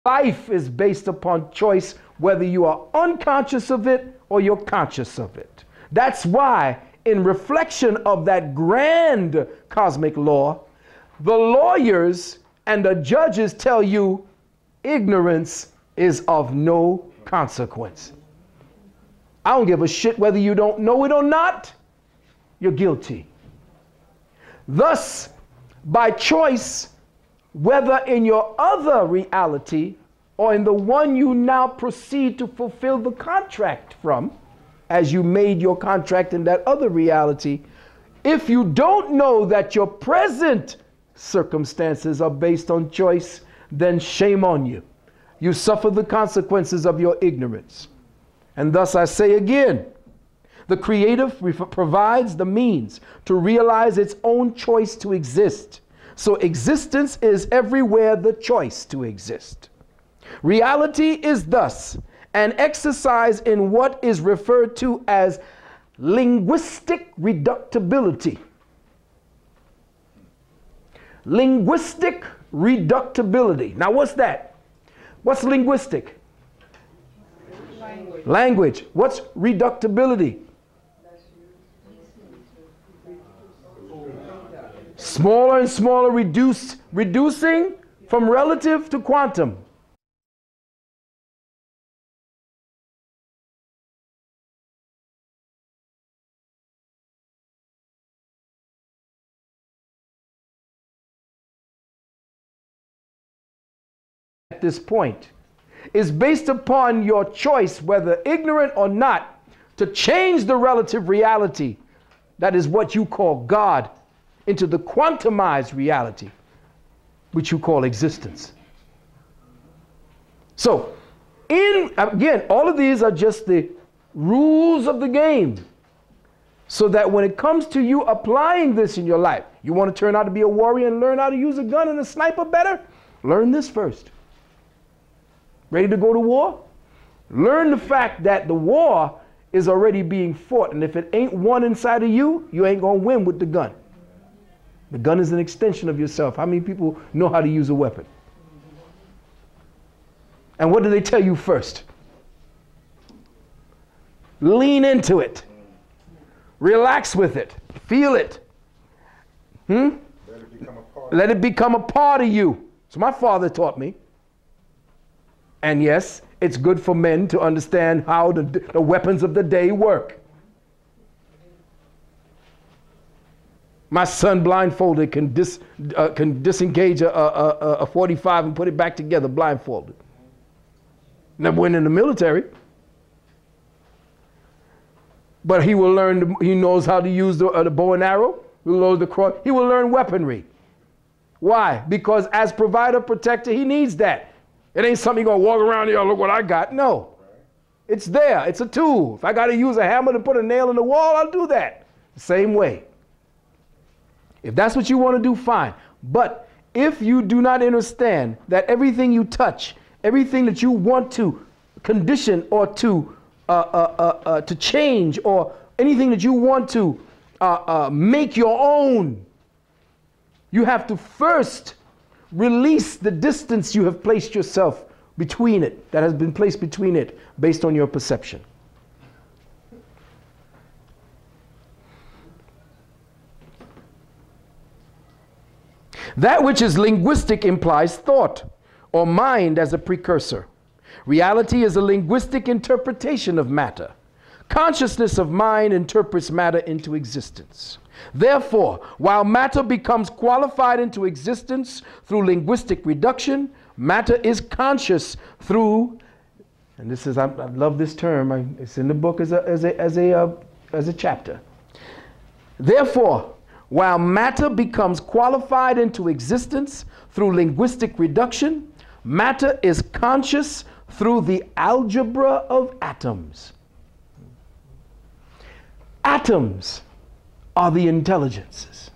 Life is based upon choice, whether you are unconscious of it or you're conscious of it. That's why, in reflection of that grand cosmic law, the lawyers and the judges tell you ignorance is of no consequence. I don't give a shit whether you don't know it or not, you're guilty. Thus, by choice, whether in your other reality or in the one you now proceed to fulfill the contract from, as you made your contract in that other reality, if you don't know that your present circumstances are based on choice, then shame on you. You suffer the consequences of your ignorance. And thus I say again, the Creator provides the means to realize its own choice to exist. So existence is everywhere the choice to exist. Reality is thus an exercise in what is referred to as linguistic reductibility. Linguistic reductibility. Now what's that? What's linguistic? Language. What's reductibility? Smaller and smaller, reducing from relative to quantum. At this point is based upon your choice, whether ignorant or not, to change the relative reality, that is what you call God, into the quantumized reality, which you call existence. So, again, all of these are just the rules of the game, so that when it comes to you applying this in your life, you want to turn out to be a warrior and learn how to use a gun and a sniper better? Learn this first. Ready to go to war? Learn the fact that the war is already being fought, and if it ain't won inside of you, you ain't going to win with the gun. The gun is an extension of yourself. How many people know how to use a weapon? And what do they tell you first? Lean into it. Relax with it. Feel it. Let it become a part of you. So my father taught me. And yes, it's good for men to understand how the weapons of the day work. My son blindfolded can disengage a 45 and put it back together blindfolded. Never went in the military. But he will learn, he knows how to use the bow and arrow. He will learn the cross. He will learn weaponry. Why? Because as provider, protector, he needs that. It ain't something you're going to walk around here, look what I got. No. It's there. It's a tool. If I got to use a hammer to put a nail in the wall, I'll do that. The same way. If that's what you want to do, fine. But if you do not understand that everything you touch, everything that you want to condition or to change, or anything that you want to make your own, you have to first release the distance you have placed yourself between it, that has been placed between it based on your perception. That which is linguistic implies thought or mind as a precursor. Reality is a linguistic interpretation of matter. Consciousness of mind interprets matter into existence. Therefore, while matter becomes qualified into existence through linguistic reduction, matter is conscious through, and this is, I love this term, it's in the book as a chapter. Therefore, while matter becomes qualified into existence through linguistic reduction, matter is conscious through the algebra of atoms. Atoms are the intelligences.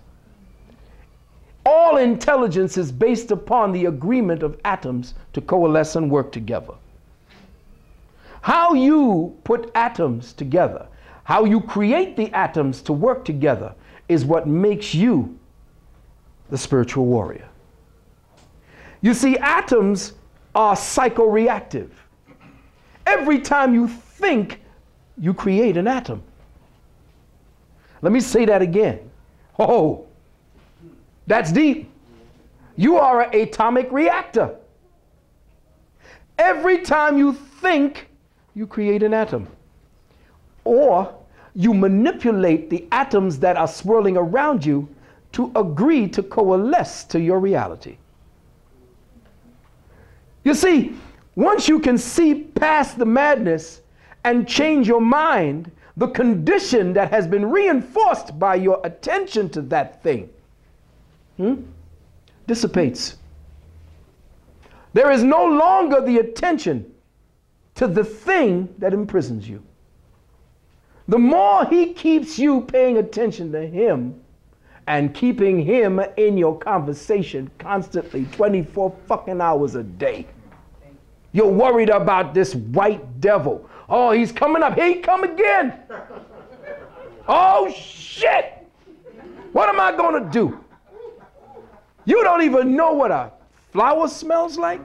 All intelligence is based upon the agreement of atoms to coalesce and work together. How you put atoms together, how you create the atoms to work together, is what makes you the spiritual warrior. You see, atoms are psychoreactive. Every time you think, you create an atom. Let me say that again. Oh, that's deep. You are an atomic reactor. Every time you think, you create an atom. Or you manipulate the atoms that are swirling around you to agree to coalesce to your reality. You see, once you can see past the madness and change your mind, the condition that has been reinforced by your attention to that thing dissipates. There is no longer the attention to the thing that imprisons you. The more he keeps you paying attention to him and keeping him in your conversation constantly 24 fucking hours a day, you're worried about this white devil. Oh, he's coming up. Here he come again. Oh, shit. What am I going to do? You don't even know what a flower smells like.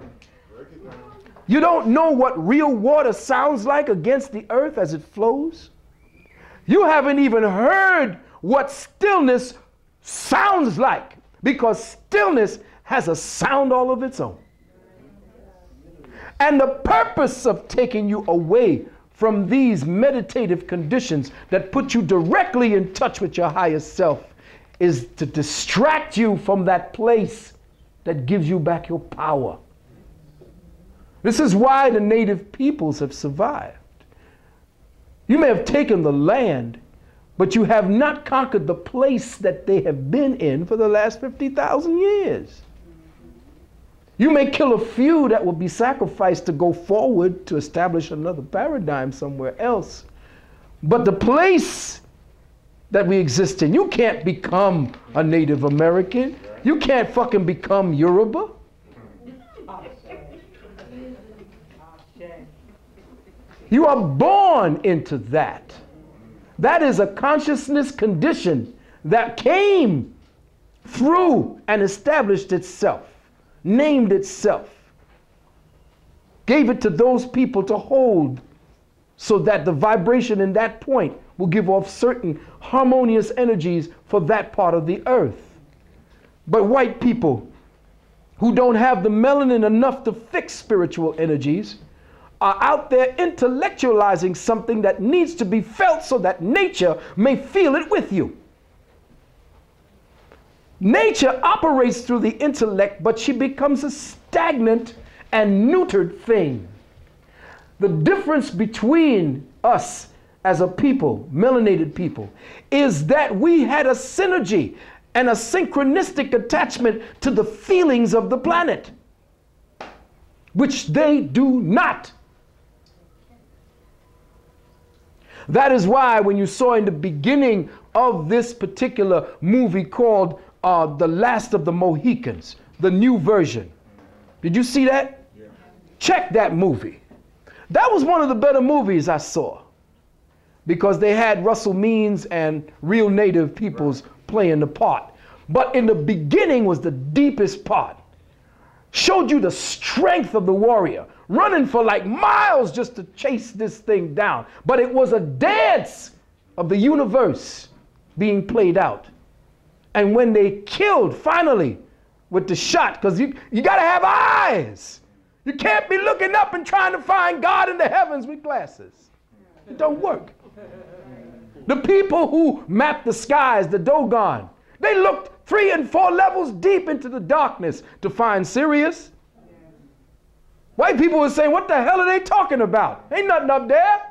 You don't know what real water sounds like against the earth as it flows. You haven't even heard what stillness sounds like, because stillness has a sound all of its own. And the purpose of taking you away from these meditative conditions that put you directly in touch with your higher self is to distract you from that place that gives you back your power. This is why the native peoples have survived. You may have taken the land, but you have not conquered the place that they have been in for the last 50,000 years. You may kill a few that will be sacrificed to go forward to establish another paradigm somewhere else. But the place that we exist in, you can't become a Native American. You can't fucking become Yoruba. You are born into that. That is a consciousness condition that came through and established itself, named itself, gave it to those people to hold so that the vibration in that point will give off certain harmonious energies for that part of the earth. But white people who don't have the melanin enough to fix spiritual energies are out there intellectualizing something that needs to be felt so that nature may feel it with you. Nature operates through the intellect, but she becomes a stagnant and neutered thing. The difference between us as a people, melanated people, is that we had a synergy and a synchronistic attachment to the feelings of the planet, which they do not. That is why when you saw in the beginning of this particular movie called The Last of the Mohicans, the new version, did you see that? Yeah. Check that movie. That was one of the better movies I saw, because they had Russell Means and real native peoples playing the part. But in the beginning was the deepest part. Showed you the strength of the warrior, running for like miles just to chase this thing down. But it was a dance of the universe being played out. And when they killed finally with the shot, because you got to have eyes. You can't be looking up and trying to find God in the heavens with glasses. It don't work. The people who mapped the skies, the Dogon, they looked 3 and 4 levels deep into the darkness to find Sirius. White people were saying, what the hell are they talking about? Ain't nothing up there.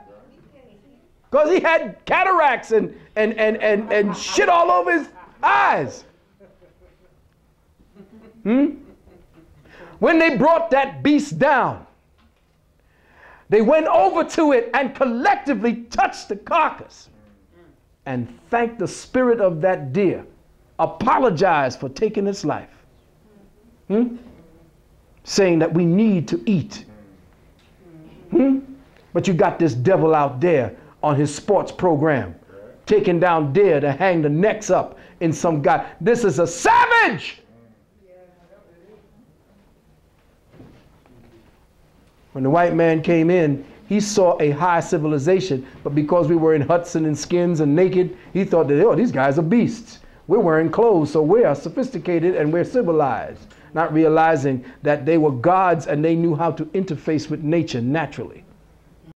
Because he had cataracts and shit all over his eyes. When they brought that beast down, they went over to it and collectively touched the carcass and thanked the spirit of that deer, apologized for taking its life, saying that we need to eat. But you got this devil out there on his sports program, taking down deer to hang the necks up in some guy. This is a savage. When the white man came in, he saw a high civilization, but because we were in huts and in skins and naked, he thought that, oh, these guys are beasts. We're wearing clothes, so we are sophisticated and we're civilized, not realizing that they were gods and they knew how to interface with nature naturally.